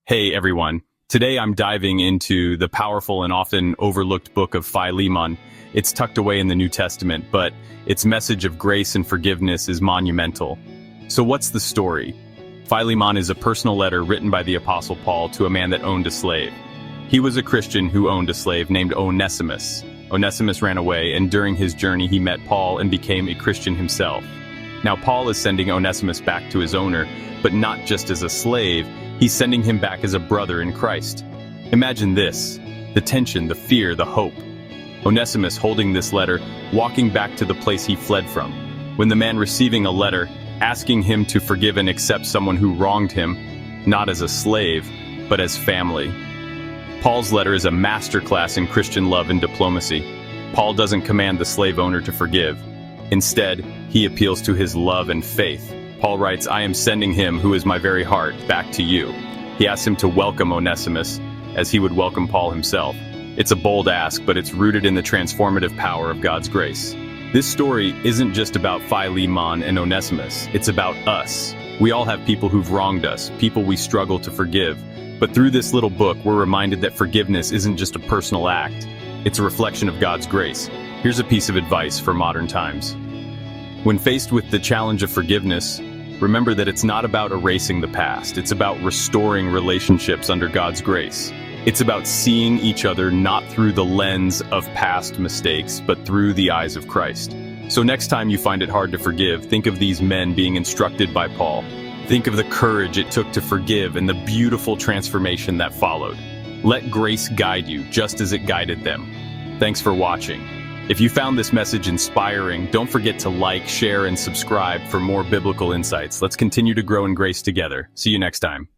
Hey everyone. Today I'm diving into the powerful and often overlooked book of Philemon. It's tucked away in the New Testament, but its message of grace and forgiveness is monumental. So what's the story? Philemon is a personal letter written by the Apostle Paul to a man that owned a slave. He was a Christian who owned a slave named Onesimus. Onesimus ran away, and during his journey he met Paul and became a Christian himself. Now Paul is sending Onesimus back to his owner, but not just as a slave. He's sending him back as a brother in Christ. Imagine this: the tension, the fear, the hope. Onesimus holding this letter, walking back to the place he fled from. When the man receiving a letter, asking him to forgive and accept someone who wronged him, not as a slave, but as family. Paul's letter is a masterclass in Christian love and diplomacy. Paul doesn't command the slave owner to forgive. Instead, he appeals to his love and faith. Paul writes, "I am sending him who is my very heart back to you." He asks him to welcome Onesimus as he would welcome Paul himself. It's a bold ask, but it's rooted in the transformative power of God's grace. This story isn't just about Philemon and Onesimus. It's about us. We all have people who've wronged us, people we struggle to forgive. But through this little book, we're reminded that forgiveness isn't just a personal act. It's a reflection of God's grace. Here's a piece of advice for modern times. When faced with the challenge of forgiveness, remember that it's not about erasing the past. It's about restoring relationships under God's grace. It's about seeing each other not through the lens of past mistakes, but through the eyes of Christ. So next time you find it hard to forgive, think of these men being instructed by Paul. Think of the courage it took to forgive and the beautiful transformation that followed. Let grace guide you, just as it guided them. Thanks for watching. If you found this message inspiring, don't forget to like, share, and subscribe for more biblical insights. Let's continue to grow in grace together. See you next time.